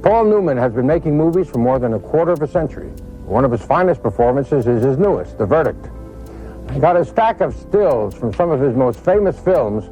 Paul Newman has been making movies for more than a quarter of a century. One of his finest performances is his newest, The Verdict. I got a stack of stills from some of his most famous films,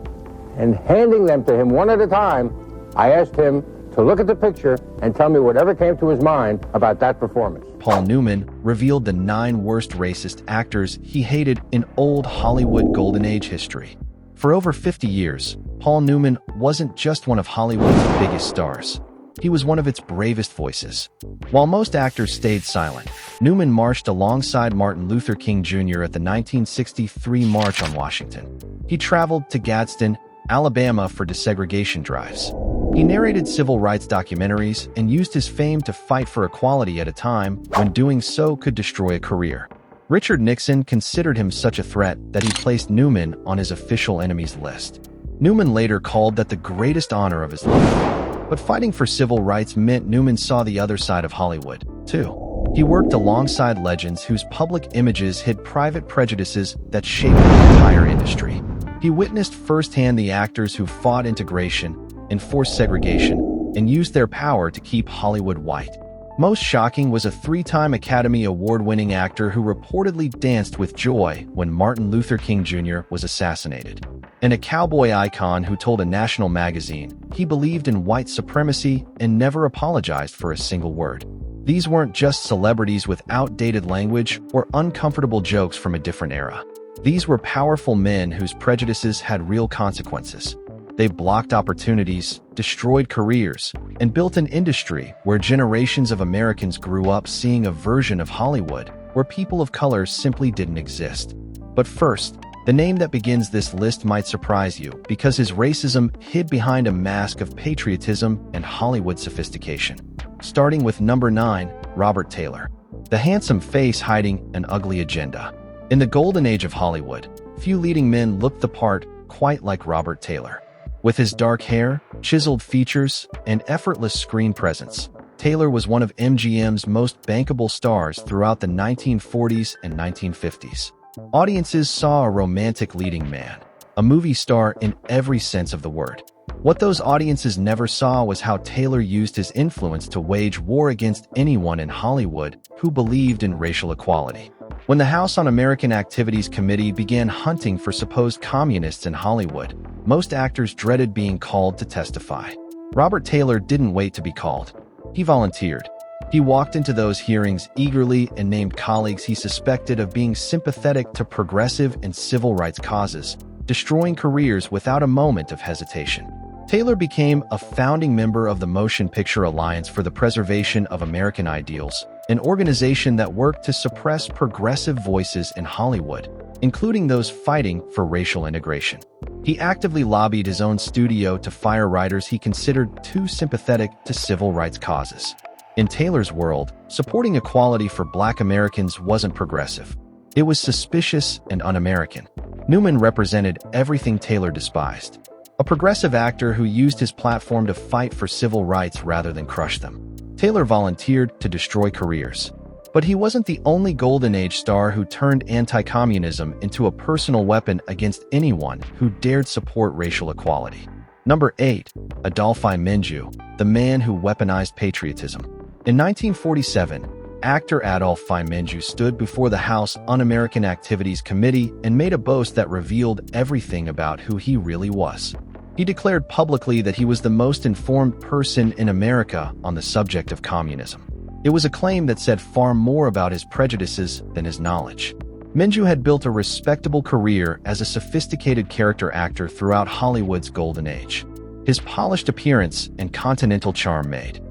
and handing them to him one at a time, I asked him to look at the picture and tell me whatever came to his mind about that performance. Paul Newman revealed the 9 worst racist actors he hated in old Hollywood Golden Age history. For over 50 years, Paul Newman wasn't just one of Hollywood's biggest stars. He was one of its bravest voices. While most actors stayed silent, Newman marched alongside Martin Luther King Jr. at the 1963 March on Washington. He traveled to Gadsden, Alabama for desegregation drives. He narrated civil rights documentaries and used his fame to fight for equality at a time when doing so could destroy a career. Richard Nixon considered him such a threat that he placed Newman on his official enemies list. Newman later called that the greatest honor of his life. But fighting for civil rights meant Newman saw the other side of Hollywood, too. He worked alongside legends whose public images hid private prejudices that shaped the entire industry. He witnessed firsthand the actors who fought integration, enforced segregation, and used their power to keep Hollywood white. Most shocking was a 3-time Academy Award-winning actor who reportedly danced with joy when Martin Luther King Jr. was assassinated. And a cowboy icon who told a national magazine he believed in white supremacy and never apologized for a single word. These weren't just celebrities with outdated language or uncomfortable jokes from a different era. These were powerful men whose prejudices had real consequences. They blocked opportunities, destroyed careers, and built an industry where generations of Americans grew up seeing a version of Hollywood where people of color simply didn't exist. But first, the name that begins this list might surprise you because his racism hid behind a mask of patriotism and Hollywood sophistication. Starting with number 9, Robert Taylor. The handsome face hiding an ugly agenda. In the golden age of Hollywood, few leading men looked the part quite like Robert Taylor. With his dark hair, chiseled features, and effortless screen presence, Taylor was one of MGM's most bankable stars throughout the 1940s and 1950s. Audiences saw a romantic leading man, a movie star in every sense of the word. What those audiences never saw was how Taylor used his influence to wage war against anyone in Hollywood who believed in racial equality. When the House Un-American Activities Committee began hunting for supposed communists in Hollywood, most actors dreaded being called to testify. Robert Taylor didn't wait to be called. He volunteered. He walked into those hearings eagerly and named colleagues he suspected of being sympathetic to progressive and civil rights causes, destroying careers without a moment of hesitation. Taylor became a founding member of the Motion Picture Alliance for the Preservation of American Ideals, an organization that worked to suppress progressive voices in Hollywood, including those fighting for racial integration. He actively lobbied his own studio to fire writers he considered too sympathetic to civil rights causes. In Taylor's world, supporting equality for Black Americans wasn't progressive. It was suspicious and un-American. Newman represented everything Taylor despised. A progressive actor who used his platform to fight for civil rights rather than crush them. Taylor volunteered to destroy careers. But he wasn't the only Golden Age star who turned anti-communism into a personal weapon against anyone who dared support racial equality. Number 8. Adolphe Menjou, the man who weaponized patriotism. In 1947, actor Adolphe Menjou stood before the House Un-American Activities Committee and made a boast that revealed everything about who he really was. He declared publicly that he was the most informed person in America on the subject of communism. It was a claim that said far more about his prejudices than his knowledge. Menjou had built a respectable career as a sophisticated character actor throughout Hollywood's golden age. His polished appearance and continental charm made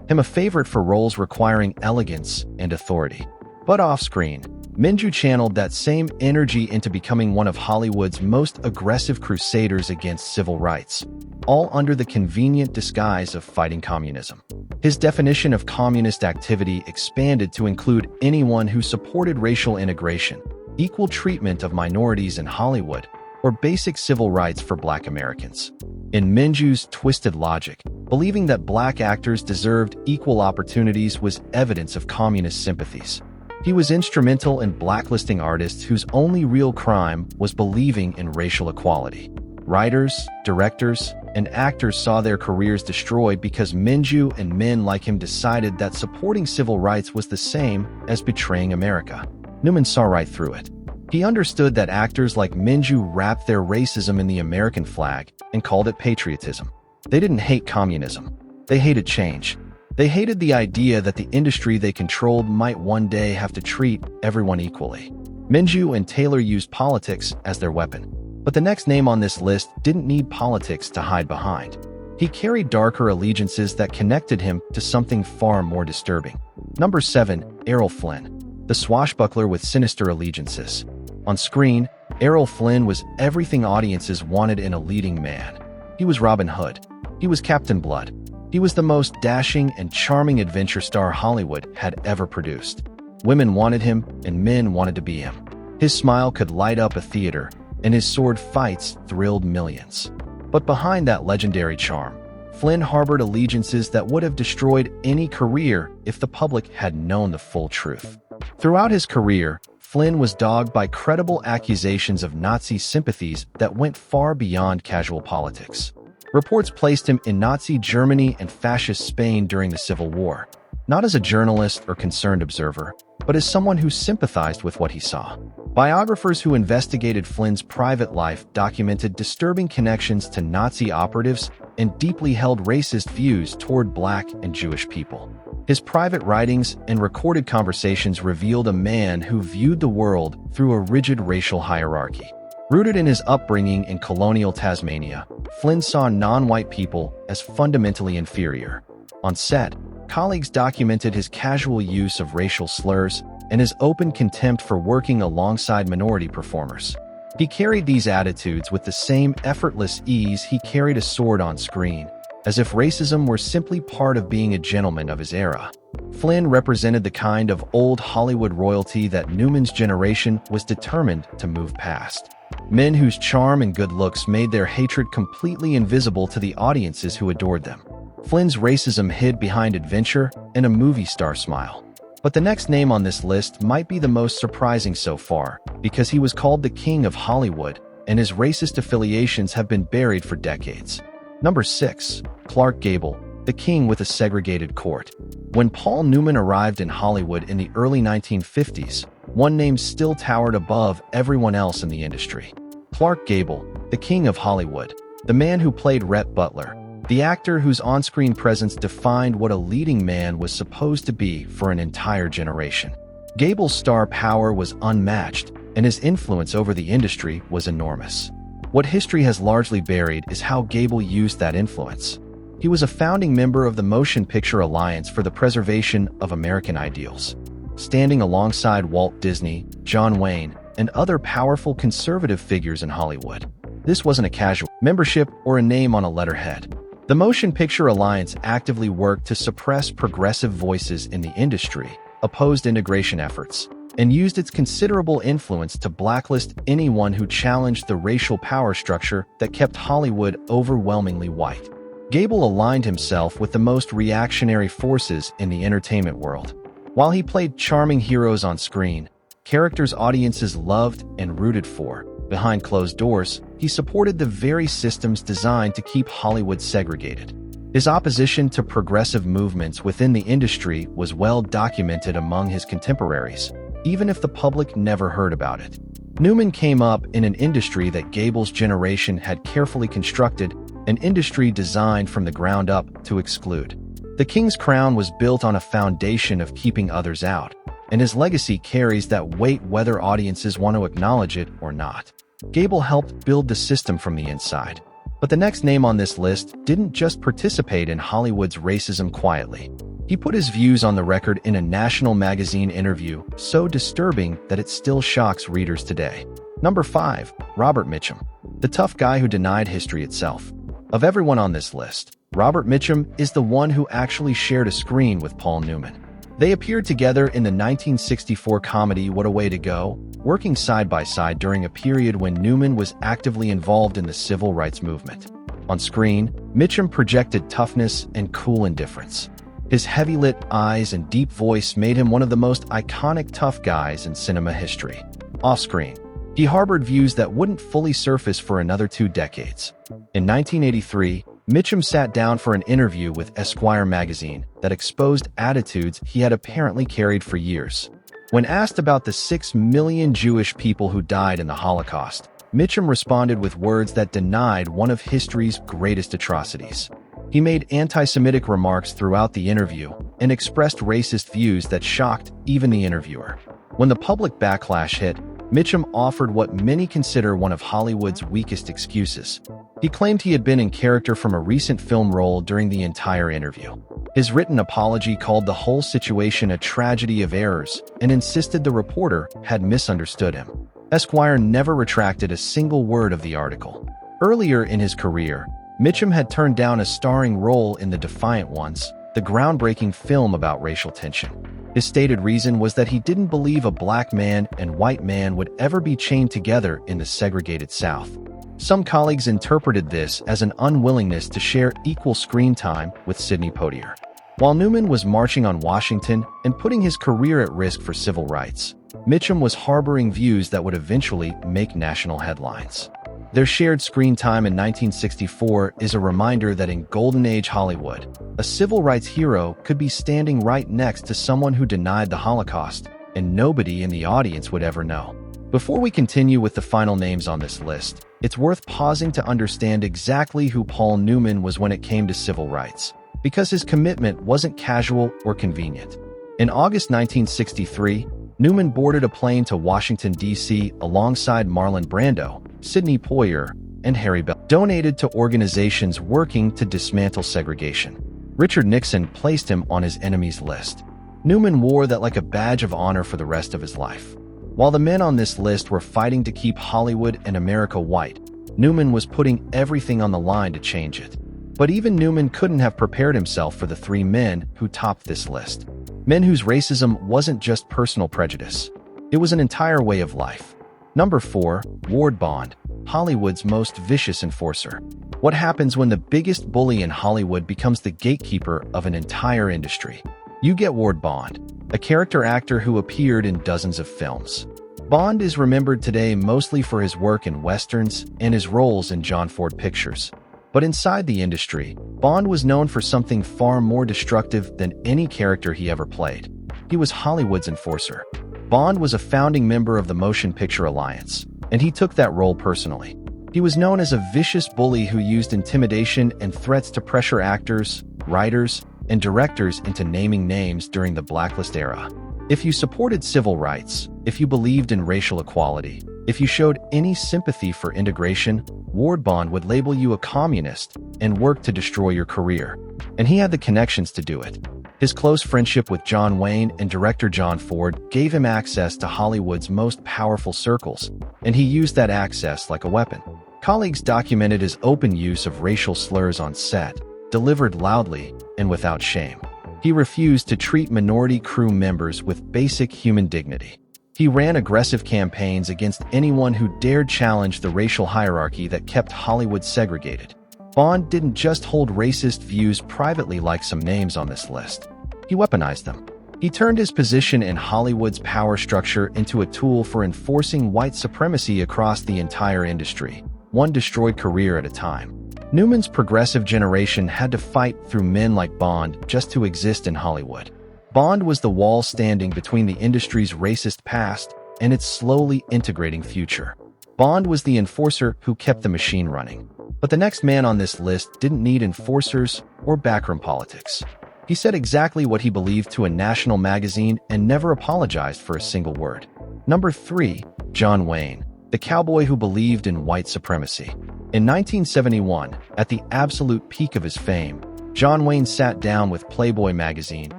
him a favorite for roles requiring elegance and authority. But off-screen, Menjou channeled that same energy into becoming one of Hollywood's most aggressive crusaders against civil rights, all under the convenient disguise of fighting communism. His definition of communist activity expanded to include anyone who supported racial integration, equal treatment of minorities in Hollywood, or basic civil rights for Black Americans. In Menjou's twisted logic, believing that Black actors deserved equal opportunities was evidence of communist sympathies. He was instrumental in blacklisting artists whose only real crime was believing in racial equality. Writers, directors, and actors saw their careers destroyed because Minju and men like him decided that supporting civil rights was the same as betraying America. Newman saw right through it. He understood that actors like Minju wrapped their racism in the American flag and called it patriotism. They didn't hate communism. They hated change. They hated the idea that the industry they controlled might one day have to treat everyone equally. Minju and Taylor used politics as their weapon. But the next name on this list didn't need politics to hide behind. He carried darker allegiances that connected him to something far more disturbing. Number 7. Errol Flynn, the swashbuckler with sinister allegiances. On screen, Errol Flynn was everything audiences wanted in a leading man. He was Robin Hood. He was Captain Blood. He was the most dashing and charming adventure star Hollywood had ever produced. Women wanted him, and men wanted to be him. His smile could light up a theater, and his sword fights thrilled millions. But behind that legendary charm, Flynn harbored allegiances that would have destroyed any career if the public had known the full truth. Throughout his career, Flynn was dogged by credible accusations of Nazi sympathies that went far beyond casual politics. Reports placed him in Nazi Germany and Fascist Spain during the Civil War, not as a journalist or concerned observer, but as someone who sympathized with what he saw. Biographers who investigated Flynn's private life documented disturbing connections to Nazi operatives and deeply held racist views toward Black and Jewish people. His private writings and recorded conversations revealed a man who viewed the world through a rigid racial hierarchy. Rooted in his upbringing in colonial Tasmania, Flynn saw non-white people as fundamentally inferior. On set, colleagues documented his casual use of racial slurs and his open contempt for working alongside minority performers. He carried these attitudes with the same effortless ease he carried a sword on screen, as if racism were simply part of being a gentleman of his era. Flynn represented the kind of old Hollywood royalty that Newman's generation was determined to move past. Men whose charm and good looks made their hatred completely invisible to the audiences who adored them. Flynn's racism hid behind adventure and a movie star smile. But the next name on this list might be the most surprising so far, because he was called the King of Hollywood, and his racist affiliations have been buried for decades. Number 6. Clark Gable, the king with a segregated court. When Paul Newman arrived in Hollywood in the early 1950s, one name still towered above everyone else in the industry. Clark Gable, the King of Hollywood, the man who played Rhett Butler, the actor whose on-screen presence defined what a leading man was supposed to be for an entire generation. Gable's star power was unmatched, and his influence over the industry was enormous. What history has largely buried is how Gable used that influence. He was a founding member of the Motion Picture Alliance for the Preservation of American Ideals, standing alongside Walt Disney, John Wayne, and other powerful conservative figures in Hollywood. This wasn't a casual membership or a name on a letterhead. The Motion Picture Alliance actively worked to suppress progressive voices in the industry, opposed integration efforts, and used its considerable influence to blacklist anyone who challenged the racial power structure that kept Hollywood overwhelmingly white. Gable aligned himself with the most reactionary forces in the entertainment world. While he played charming heroes on screen, characters audiences loved and rooted for, behind closed doors, he supported the very systems designed to keep Hollywood segregated. His opposition to progressive movements within the industry was well documented among his contemporaries, even if the public never heard about it. Newman came up in an industry that Gable's generation had carefully constructed, an industry designed from the ground up to exclude. The King's crown was built on a foundation of keeping others out, and his legacy carries that weight whether audiences want to acknowledge it or not. Gable helped build the system from the inside. But the next name on this list didn't just participate in Hollywood's racism quietly. He put his views on the record in a national magazine interview so disturbing that it still shocks readers today. Number 5. Robert Mitchum, the tough guy who denied history itself. Of everyone on this list, Robert Mitchum is the one who actually shared a screen with Paul Newman. They appeared together in the 1964 comedy What a Way to Go, working side by side during a period when Newman was actively involved in the civil rights movement. On screen, Mitchum projected toughness and cool indifference. His heavy-lit eyes and deep voice made him one of the most iconic tough guys in cinema history. Off-screen, He harbored views that wouldn't fully surface for another 2 decades. In 1983, Mitchum sat down for an interview with Esquire magazine that exposed attitudes he had apparently carried for years. When asked about the 6 million Jewish people who died in the Holocaust, Mitchum responded with words that denied one of history's greatest atrocities. He made anti-Semitic remarks throughout the interview and expressed racist views that shocked even the interviewer. When the public backlash hit, Mitchum offered what many consider one of Hollywood's weakest excuses. He claimed he had been in character from a recent film role during the entire interview. His written apology called the whole situation a tragedy of errors and insisted the reporter had misunderstood him. Esquire never retracted a single word of the article. Earlier in his career, Mitchum had turned down a starring role in The Defiant Ones, the groundbreaking film about racial tension. His stated reason was that he didn't believe a black man and white man would ever be chained together in the segregated South. Some colleagues interpreted this as an unwillingness to share equal screen time with Sidney Poitier. While Newman was marching on Washington and putting his career at risk for civil rights, Mitchum was harboring views that would eventually make national headlines. Their shared screen time in 1964 is a reminder that in Golden Age Hollywood, a civil rights hero could be standing right next to someone who denied the Holocaust, and nobody in the audience would ever know. Before we continue with the final names on this list, it's worth pausing to understand exactly who Paul Newman was when it came to civil rights, because his commitment wasn't casual or convenient. In August 1963, Newman boarded a plane to Washington, D.C. alongside Marlon Brando, Sidney Poitier, and Harry Bell, donated to organizations working to dismantle segregation. Richard Nixon placed him on his enemies list. Newman wore that like a badge of honor for the rest of his life. While the men on this list were fighting to keep Hollywood and America white, Newman was putting everything on the line to change it. But even Newman couldn't have prepared himself for the 3 men who topped this list. Men whose racism wasn't just personal prejudice. It was an entire way of life. Number 4, Ward Bond, Hollywood's most vicious enforcer. What happens when the biggest bully in Hollywood becomes the gatekeeper of an entire industry? You get Ward Bond, a character actor who appeared in dozens of films. Bond is remembered today mostly for his work in westerns and his roles in John Ford pictures. But inside the industry, Bond was known for something far more destructive than any character he ever played. He was Hollywood's enforcer. Bond was a founding member of the Motion Picture Alliance, and he took that role personally. He was known as a vicious bully who used intimidation and threats to pressure actors, writers, and directors into naming names during the blacklist era. If you supported civil rights, if you believed in racial equality, if you showed any sympathy for integration, Ward Bond would label you a communist and work to destroy your career. And he had the connections to do it. His close friendship with John Wayne and director John Ford gave him access to Hollywood's most powerful circles, and he used that access like a weapon. Colleagues documented his open use of racial slurs on set, delivered loudly and without shame. He refused to treat minority crew members with basic human dignity. He ran aggressive campaigns against anyone who dared challenge the racial hierarchy that kept Hollywood segregated. Bond didn't just hold racist views privately like some names on this list. He weaponized them. He turned his position in Hollywood's power structure into a tool for enforcing white supremacy across the entire industry, one destroyed career at a time. Newman's progressive generation had to fight through men like Bond just to exist in Hollywood. Bond was the wall standing between the industry's racist past and its slowly integrating future. Bond was the enforcer who kept the machine running. But the next man on this list didn't need enforcers or backroom politics. He said exactly what he believed to a national magazine and never apologized for a single word. Number 3, John Wayne, the cowboy who believed in white supremacy. In 1971, at the absolute peak of his fame, John Wayne sat down with Playboy magazine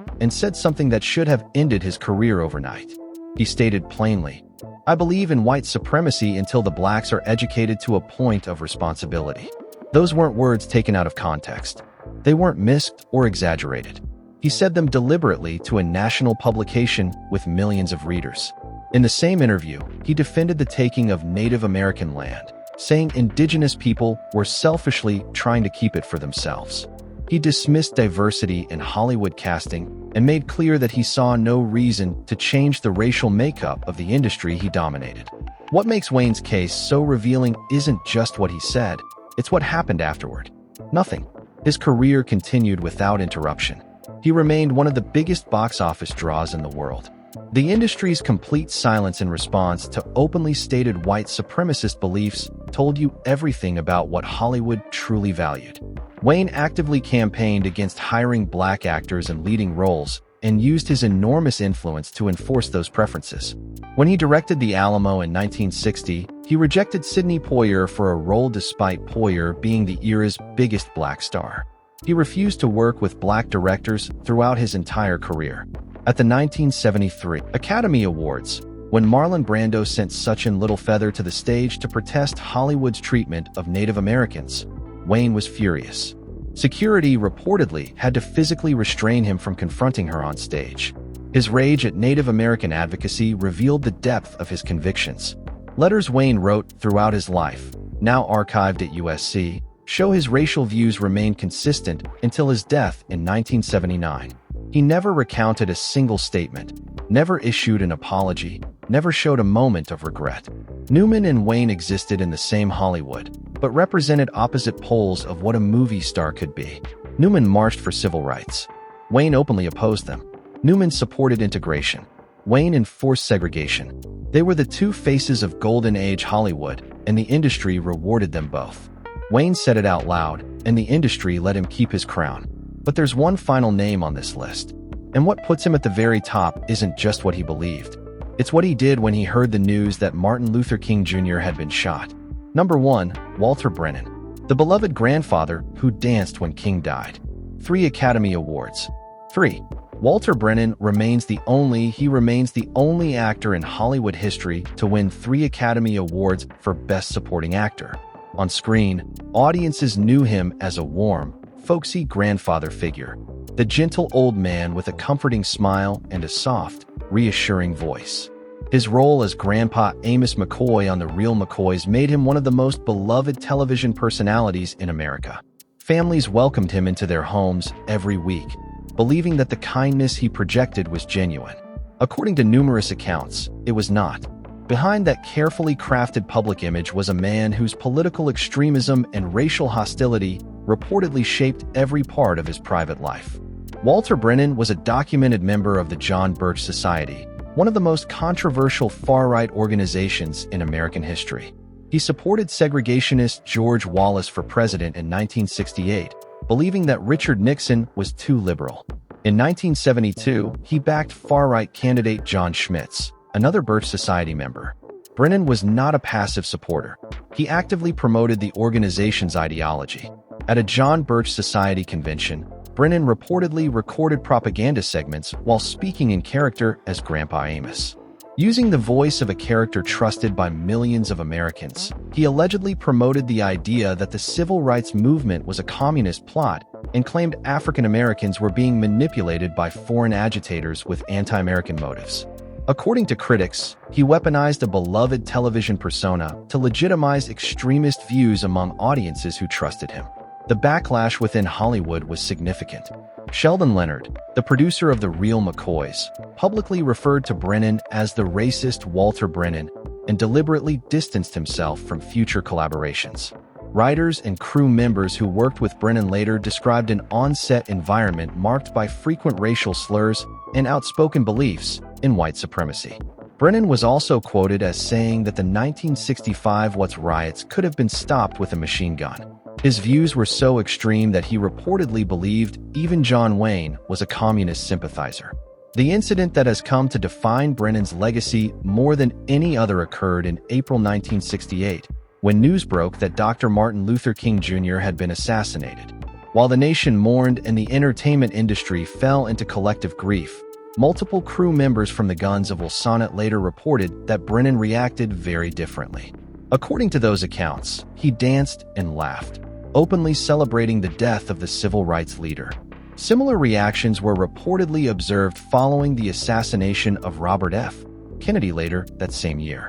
and said something that should have ended his career overnight. He stated plainly, "I believe in white supremacy until the blacks are educated to a point of responsibility." Those weren't words taken out of context. They weren't missed or exaggerated. He said them deliberately to a national publication with millions of readers. In the same interview, he defended the taking of Native American land, saying indigenous people were selfishly trying to keep it for themselves. He dismissed diversity in Hollywood casting and made clear that he saw no reason to change the racial makeup of the industry he dominated. What makes Wayne's case so revealing isn't just what he said, it's what happened afterward. Nothing. His career continued without interruption. He remained one of the biggest box office draws in the world. The industry's complete silence in response to openly stated white supremacist beliefs told you everything about what Hollywood truly valued. Wayne actively campaigned against hiring black actors in leading roles and used his enormous influence to enforce those preferences. When he directed The Alamo in 1960, he rejected Sidney Poitier for a role despite Poitier being the era's biggest black star. He refused to work with black directors throughout his entire career. At the 1973 Academy Awards, when Marlon Brando sent Sachin Littlefeather to the stage to protest Hollywood's treatment of Native Americans, Wayne was furious. Security reportedly had to physically restrain him from confronting her on stage. His rage at Native American advocacy revealed the depth of his convictions. Letters Wayne wrote throughout his life, now archived at USC, show his racial views remained consistent until his death in 1979. He never recounted a single statement, never issued an apology, never showed a moment of regret. Newman and Wayne existed in the same Hollywood, but represented opposite poles of what a movie star could be. Newman marched for civil rights. Wayne openly opposed them. Newman supported integration. Wayne enforced segregation. They were the two faces of Golden Age Hollywood, and the industry rewarded them both. Wayne said it out loud, and the industry let him keep his crown. But there's one final name on this list. And what puts him at the very top isn't just what he believed. It's what he did when he heard the news that Martin Luther King Jr. had been shot. Number 1, Walter Brennan, the beloved grandfather who danced when King died. 3 Academy Awards. 3. Walter Brennan remains the only actor in Hollywood history to win 3 Academy Awards for Best Supporting Actor. On screen, audiences knew him as a warm, folksy grandfather figure, the gentle old man with a comforting smile and a soft, reassuring voice. His role as Grandpa Amos McCoy on The Real McCoys made him one of the most beloved television personalities in America. Families welcomed him into their homes every week, believing that the kindness he projected was genuine. According to numerous accounts, it was not. Behind that carefully crafted public image was a man whose political extremism and racial hostility reportedly shaped every part of his private life. Walter Brennan was a documented member of the John Birch Society, one of the most controversial far-right organizations in American history. He supported segregationist George Wallace for president in 1968, believing that Richard Nixon was too liberal. In 1972, he backed far-right candidate John Schmitz, another Birch Society member. Brennan was not a passive supporter. He actively promoted the organization's ideology. At a John Birch Society convention, Brennan reportedly recorded propaganda segments while speaking in character as Grandpa Amos. Using the voice of a character trusted by millions of Americans, he allegedly promoted the idea that the civil rights movement was a communist plot and claimed African Americans were being manipulated by foreign agitators with anti-American motives. According to critics, he weaponized a beloved television persona to legitimize extremist views among audiences who trusted him. The backlash within Hollywood was significant. Sheldon Leonard, the producer of The Real McCoys, publicly referred to Brennan as the racist Walter Brennan and deliberately distanced himself from future collaborations. Writers and crew members who worked with Brennan later described an on-set environment marked by frequent racial slurs and outspoken beliefs in white supremacy. Brennan was also quoted as saying that the 1965 Watts riots could have been stopped with a machine gun. His views were so extreme that he reportedly believed even John Wayne was a communist sympathizer. The incident that has come to define Brennan's legacy more than any other occurred in April 1968, when news broke that Dr. Martin Luther King Jr. had been assassinated. While the nation mourned and the entertainment industry fell into collective grief, multiple crew members from the Guns of Will-Sonnet later reported that Brennan reacted very differently. According to those accounts, he danced and laughed, openly celebrating the death of the civil rights leader. Similar reactions were reportedly observed following the assassination of Robert F. Kennedy later that same year.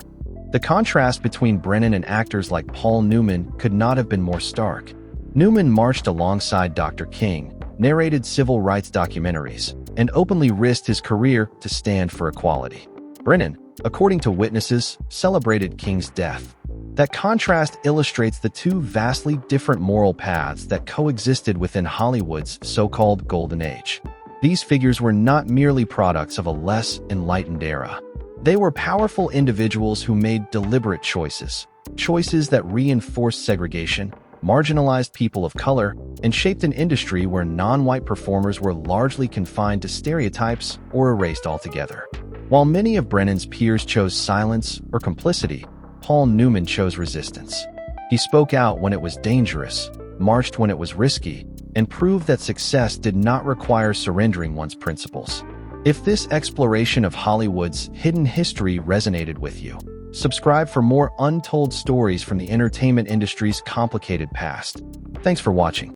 The contrast between Brennan and actors like Paul Newman could not have been more stark. Newman marched alongside Dr. King, narrated civil rights documentaries, and openly risked his career to stand for equality. Brennan, according to witnesses, celebrated King's death. That contrast illustrates the two vastly different moral paths that coexisted within Hollywood's so-called Golden Age. These figures were not merely products of a less enlightened era. They were powerful individuals who made deliberate choices that reinforced segregation, marginalized people of color, and shaped an industry where non-white performers were largely confined to stereotypes or erased altogether. While many of Brennan's peers chose silence or complicity, Paul Newman chose resistance. He spoke out when it was dangerous, marched when it was risky, and proved that success did not require surrendering one's principles. If this exploration of Hollywood's hidden history resonated with you, subscribe for more untold stories from the entertainment industry's complicated past. Thanks for watching.